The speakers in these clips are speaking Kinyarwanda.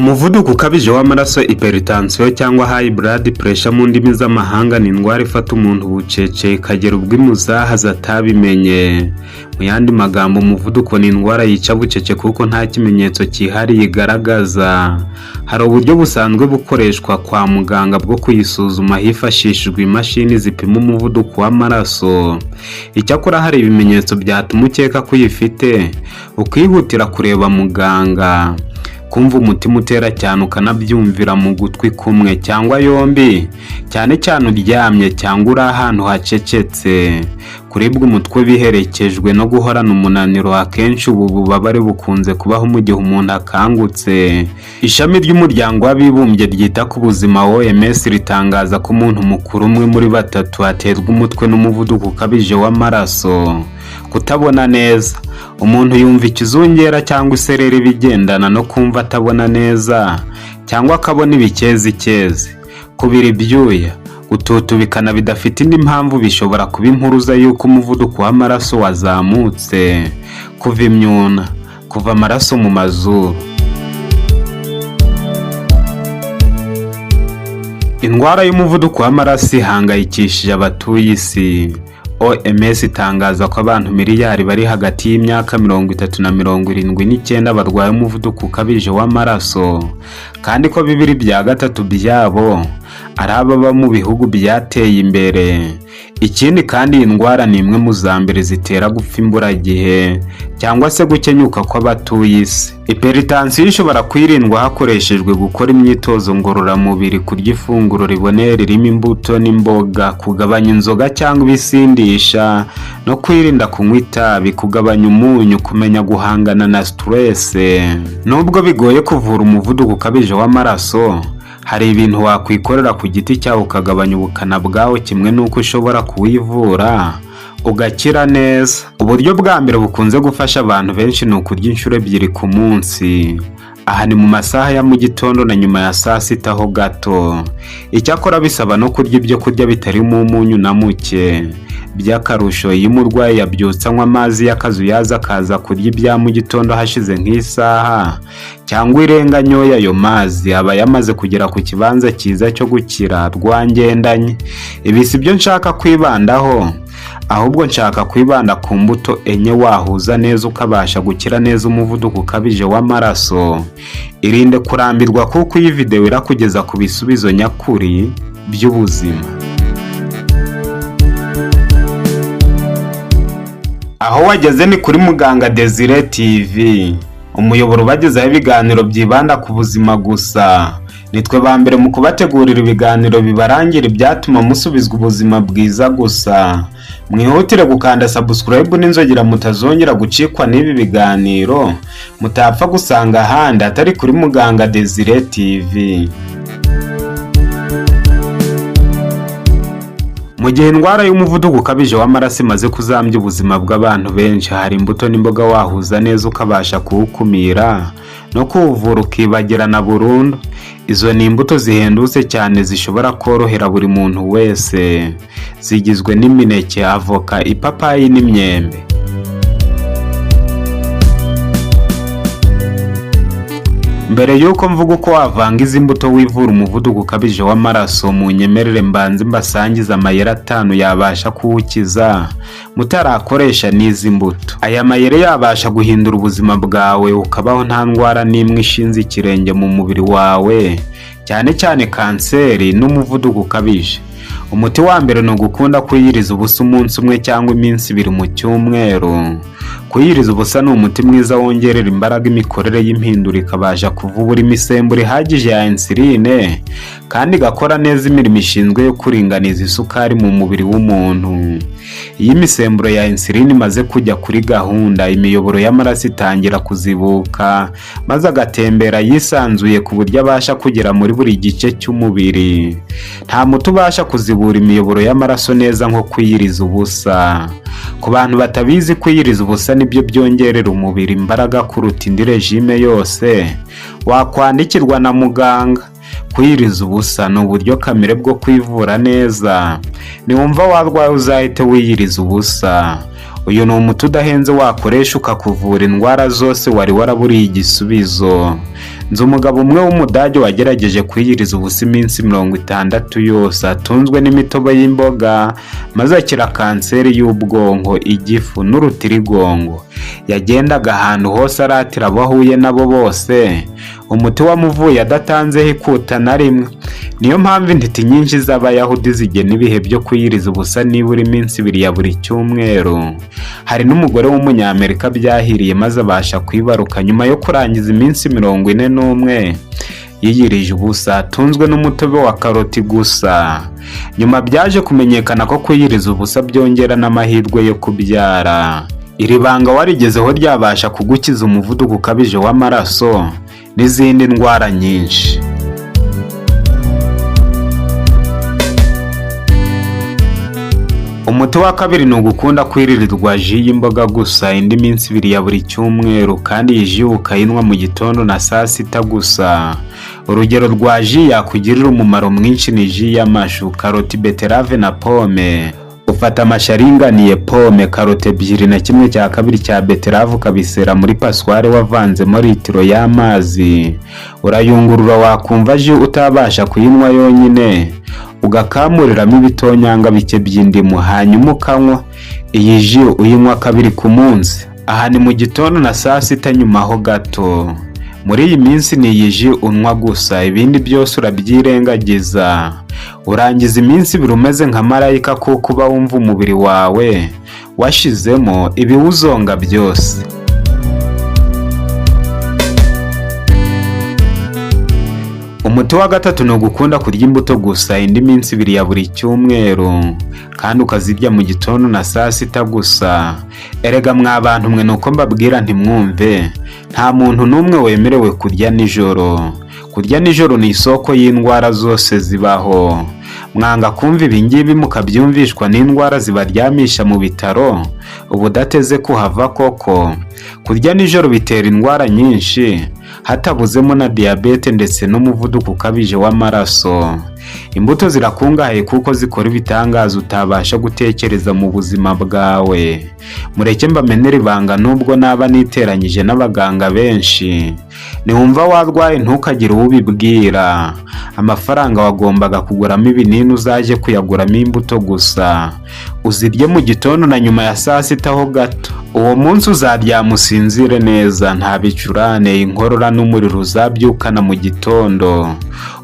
Umuvuduko ukabije w'amaraso hypertension cyangwa high blood pressure mu ndimi z'amahanga ni indwara ifata umuntu bucece ikagera ubwo imuzahaza atabimenye. Mu yandi magambo, umuvuduko ni indwara yica bucece kuko nta kimenyetso cyihariye igaragaza. Hari uburyo busanzwe bukoreshwa kwa muganga bwo kuyisuzuma hifashishijwe imashini zipima umuvuduko w'amaraso. Icyakora hari ibimenyetso byatuma ukeka ko uyifite ukihutira kureba muganga. Kumva umutima utera cyane ukanabyumvira mu gutwi kumwe cyangwa yombi, cyane cyane uryamye cyangwa uri ahantu hacecetse. Kuribwa umutwe biherekejwe no guhorana umunaniro, akenshi ubu bubabare bukunze kubaho mu gihe umuntu akangutse. Ishami ry'umuryango w'abibumbye ryita ku buzima OMS ritangaza ko umuntu mukuru umwe muri batatu aterwa umutwe n'umuvuduko ukabije w'amaraso. Kutabona neza, umuntu yumva ikizungera cyangwa isereri bigendana no kumva atabona neza cyangwa akabona ibikezikezi. Kubira ibyuya, gututubikana bidafite indi mpamvu bishobora kuba impuruza y'uko umuvuduko w'amaraso wazamutse. Kuva imyuna, kuva amaraso mu mazuru. Indwara y'umuvuduko w'amaraso ihangayikishije abatuye isi. OMS itangaza ko abantu miliyari bari hagati y'imyaka 30 na 79 barwaye umuvuduko ukabije w'amaraso, kandi ko 2/3 byabo ari ababa mu bihugu byateye imbere. Ikindi kandi iyi ndwara ni imwe mu za mbere zitera gupfa imburagihe cyangwa se gukenyuka kw'abatuye isi. Hypertension ishobora kwirindwa hakoreshejwe gukora imyitozo ngororamubiri, kurya ifunguro riboneye ririmo imbuto n'imboga, kugabanya inzoga cyangwa ibisindisha no kwirinda kunywa itabi, kugabanya umunyu, kumenya guhangana na stress. Nubwo bigoye kuvura umuvuduko ukabije w'amaraso, hari ibintu wakwikorera ku giti cyawe ukagabanya ubukana bwawe, kimwe n'uko ushobora kuwivura ugakira neza. Uburyo bwa mbere bukunze gufasha abantu benshi ni ukurya inshuro 2 ku munsi. Aha ni mu masaha ya mu gitondo na nyuma ya saa sita ho gato. Icyakora bisaba no kurya ibyo kurya bitarimo umunyu na muke. By'akarusho, iyo umurwayi yabyutse anywa amazi y'akazuyaza akaza kurya ibya mu gitondo hashize nk'isaha cyangwa irenga nyoya, ayo mazi aba yamaze kugera ku kibanza cyiza cyo gukira rwangendanye. Ibi si byo nshaka kwibandaho, ahubwo nshaka kwibanda ku mbuto enye wahuza neza ukabasha gukira neza umuvuduko ukabije w'amaraso. Irinde kurambirwa kuko iyi video irakugeza ku bisubizo nyakuri by'ubuzima. Aho wageze ni kuri Muganga Desire TV, umuyoboro ubagezaho ibiganiro byibanda ku buzima gusa. Nitwe ba mbere mu kubategurira ibiganiro bibarangira ibyatuma musubizwa ubuzima bwiza gusa. Mwihutire gukanda subscribe n'inzogera mutazongera gucikwa n'ibi biganiro, mutapfa gusanga ahandi atari kuri Muganga Desire TV. Mu gihe indwara y'umuvuduko ukabije w'amaraso imaze kuzambya ubuzima bw'abantu benshi, hari imbuto n'imboga wahuza neza ukabasha kuwukumira no kuwuvura ukibagirana burundu. Izo ni imbuto zihendutse cyane zishobora korohera buri muntu wese. Zigizwe n'imineke, avoka, ipapayi n'imyembe. Mbere yuko mvuga uko wavanga izi mbuto wivura umuvuduko ukabije w'amaraso, mu nyemerere mbanze mbasangiza amayeri 5 yabasha kuwukiza mutarakoresha n'izi mbuto. Aya mayeri yabasha guhindura ubuzima bwawe ukabaho nta ndwara n'imwe ishinze ikirenge mu mubiri wawe, cyane cyane kanseri n'umuvuduko ukabije. Umuti wa mbere ni ugukunda kwiyiriza ubusa umunsi umwe cyangwa iminsi 2 mu cyumweru. Kwiyiriza ubusa ni umuti mwiza wongerera imbaraga imikorere y'impindura, ikabasha kuvubura imisemburo ihagije ya insuline kandi igakora neza imirimo ishinzwe yo kuringaniza isukari mu mubiri w'umuntu. Iyo imisemburo ya insuline imaze kujya kuri gahunda, imiyoboro y'amaraso itangira kuzibuka maze agatembera yisanzuye ku buryo abasha kugera muri buri gice cy'umubiri. Nta muti ubasha kuzibura imiyoboro y'amaraso neza nko kwiyiriza ubusa. Ku bantu batabizi, kwiyiriza ubusa nibyo byongerera umubiri imbaraga kuruta indi regime yose wakwandikirwa na muganga. Kwiyiriza ubusa ni uburyo kamere bwo kwivura neza. Niwumva warwaye uzahite wiyiriza ubusa. Uyu ni umuti udahenze wakoresha ukakuvura indwara zose wari waraburiye igisubizo. Nzi umugabo umwe w'Umudage wagerageje kwiyiriza ubusa iminsi 60 yose atunzwe n'imitobe y'imboga, maze akira kanseri y'ubwonko, igifu n'urutirigongo. Yagendaga ahantu hose aratira abo ahuye nabo bose, umuti wamuvuye adatanzeho ikuta na rimwe. Niyo mpamvu intiti nyinshi z'Abayahudi zigena ibihe byo kwiyiriza ubusa nibura iminsi 2 ya buri cyumweru. Hari n'umugore w'Umunyamerika byahiriye maze abasha kwibaruka nyuma yo kurangiza iminsi 41 yiyirije ubusa atunzwe n'umutobe wa karoti gusa. Nyuma byaje kumenyekana ko kwiyiriza ubusa byongera n'amahirwe yo kubyara. Iri banga warigezeho ryabasha kugukiza umuvuduko ukabije w'amaraso n'izindi ndwara nyinshi. Umuti wa kabiri ni ugukunda kwiririrwa ji y'imboga gusa indi minsi 2 ya buri cyumweru, kandi iyi ji ukayinywa mu gitondo na saa sita gusa. Urugero rwa ji yakugirira umumaro mwinshi ni ji y'amashu, karoti, beterave na pome. Ufata amashu aringaniye, pome, karoti 2 na 1/2 cya beterave ukabisera muri passoire wavanzemo litiro y'amazi. Urayungurura, wakumva ji utabasha kuyinywa yonyine, ugakamuriramo ibitonyanga bike by'indimu, hanyuma ukanywa. Iyi ji uyinywa 2 ku munsi, aha ni mu gitondo na saa sita nyuma ho gato. Muri iyi minsi ni iyi ji unywa gusa, ibindi byose urabyirengagiza. Urangiza iminsi 2 umeze nka marayika kuko uba wumva umubiri wawe washizemo ibiwuzonga byose. Umuti wa gatatu ni ugukunda kurya imbuto gusa indi minsi 2 ya buri cyumweru, kandi ukazirya mu gitondo na saa sita gusa. Erega mwabantu mwe nuko mbabwira ntimwumve, nta muntu n'umwe wemerewe kurya nijoro. Kurya nijoro ni isoko y'indwara zose zibaho. Mwanga kumva ibingibi mukabyumvishwa n'indwara zibaryamisha mu bitaro, ubudateze kuhava koko. Kurya nijoro bitera indwara nyinshi, hatabuzemo na diabete ndetse n'umuvuduko ukabije w'amaraso. Imbuto zirakungahaye kuko zikora ibitangaza utabasha gutekereza mu buzima bwawe. Mureke mbamenere ibanga nubwo naba niteranyije n'abaganga benshi. Niwumva warwaye ntukagire ubibwira. Amafaranga wagombaga kuguramo ibinini uzaje kuyaguramo imbuto gusa. Uzirye mu gitondo na nyuma ya saa sita ho gato. Uwo munsi uzaryama usinzire neza, nta bicurane, inkorora n'umuriro uzabyukana mu gitondo.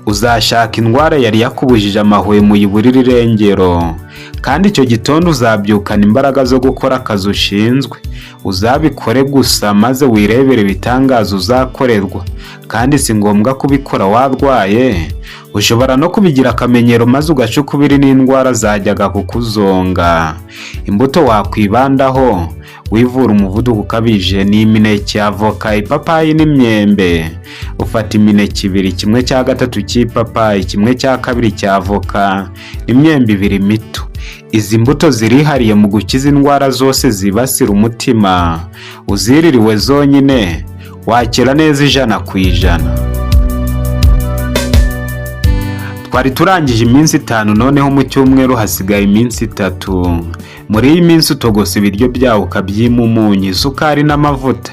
Uzashaka indwara yari yakubujije amahwemo yiburira irengero, kandi icyo gitondo uzabyukana imbaraga zo gukora akazi ushinzwe. Uzabikore gusa maze wirebere ibitangaza uzakorerwa, kandi si ngombwa kubikora warwaye. Ushobora no kubigira akamenyero maze ugacukubiri n'indwara zajyaga kukuzonga. Imbuto wakwibandaho wivura umuvuduko ukabije ni imineke, avoka, ipapayi n'imyembe. Ufata imineke 2, 1/3 cy'ipapayi, 1/2 cya avoka, imyembe 2 mito. Izi mbuto zirihariye mu gukiza indwara zose zibasira umutima. Uziririwe zonyine wakira neza 100%. Twari turangije iminsi 5, noneho mu cyumweru hasigaye iminsi 3. Muri iyi minsi utogosa ibiryo byawe ukabyima umunyu, isukari n'amavuta.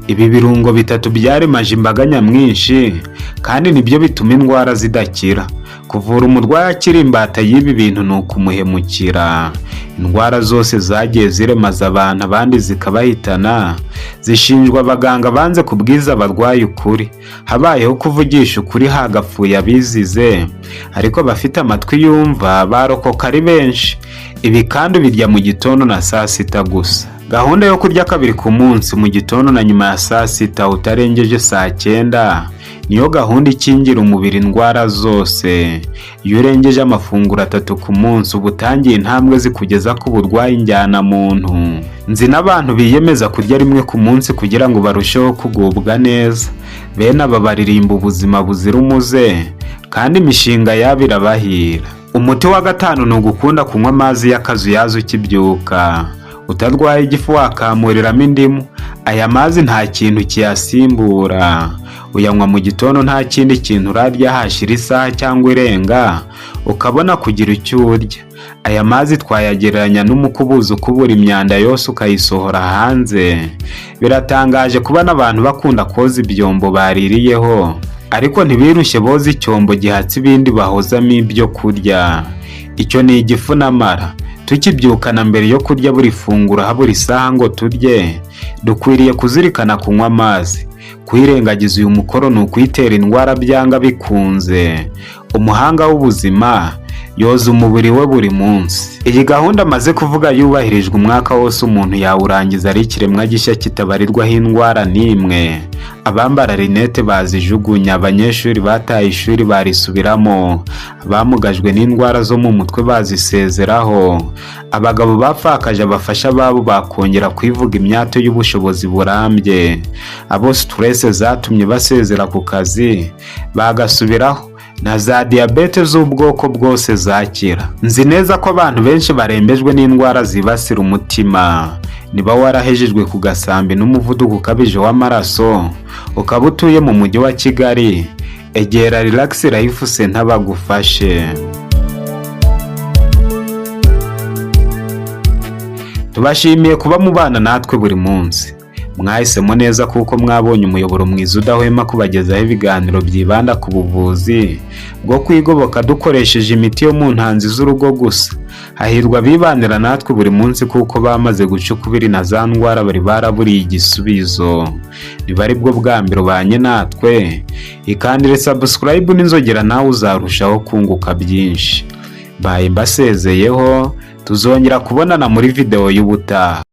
Ibi birungo 3 byaremaje imbaga nyamwinshi, kandi nibyo bituma indwara zidakira. Kuvura umurwayi akiri imbata y'ibi bintu ni ukumuhemukira. Indwara zose zagiye ziremaza abantu abandi zikabahitana, zishinjwa abaganga banze kubwiza abarwayi ukuri. Habayeho kuvugisha ukuri hagapfuye abizize, ariko bafite amatwi yumva barokoka ari benshi. Ibi kandi birya mu gitondo na saa sita gusa. Gahunda yo kurya 2 ku munsi mu gitondo na nyuma ya saa sita utarengeje saa 9 niyo gahunda ikingira umubiri indwara zose. Iyo urengeje amafunguro 3 ku munsi uba utangiye intambwe zikugeza ku burwayi njyana muntu. Nzi n'abantu biyemeza kurya 1 ku munsi kugira ngo barusheho kugubwa neza. Bene aba baririmba ubuzima buzira umuze, kandi imishinga yabo irabahira. Umuti wa 5 ni ugukunda kunywa amazi y'akazuyazi ukibyuka. Utarwaye igifu wakamuriramo indimu, Aya mazi nta kintu kiyasimbura, uyanywa mu gitondo nta kindi kintu urarya hashira isaha cyangwa irenga ukabona kugira icyo urya. Aya mazi twayagereranya n'umukubuzo ukubura imyanda yose ukayisohora hanze. Biratangaje kubona abantu bakunda koza ibyombo baririyeho ariko ntibirushye boza icyombo gihatse ibindi bahozamo ibyo kurya. Icyo ni igifu n'amara. Tukibyukana mbere yo kurya buri funguro habura isaha ngo turye, dukwiriye kuzirikana kunywa amazi. Kwirengagiza uyu mukoro ni ukwitera indwara byanga bikunze. Umuhanga w'ubuzima yoza umubiri we buri munsi. Iyi gahunda amaze kuvuga yubahirijwe umwaka wose umuntu yawurangiza ari ikiremwa gishya kitabarirwaho indwara n'imwe. Abambara rinete bazijugunya, abanyeshuri bataye ishuri barisubiramo, abamugajwe n'indwara zo mu mutwe bazisezeraho, abagabo bapfakaje abafasha babo bakongera kwivuga imyato y'ubushobozi burambye, abo stress zatumye basezera ku kazi bagasubiraho, na za diyabete z'ubwoko bwose zakira. Nzi neza ko abantu benshi barembejwe n'indwara zibasira umutima. Niba warahejejwe ku gasambi n'umuvuduko ukabije w'amaraso, ukaba utuye mu mujyi wa Kigali, egera Relax Life Center bagufashe. Tubashimiye kuba mubana natwe buri munsi. Mwahisemo neza kuko mwabonye umuyoboro mwiza udahwema kubagezaho ibiganiro byibanda ku buvuzi bwo kwigoboka dukoresheje imiti yo mu ntanzi z'urugo gusa. Hahirwa bibanira natwe buri munsi kuko bamaze guca ukubiri na za ndwara bari baraburiye igisubizo. Niba ari bwo bwa mbere ubanye natwe, ikandire subscribe n'inzogera nawe uzarushaho kunguka byinshi. Baye mbasezeyeho, tuzongera kubonana muri video y'ubutaha.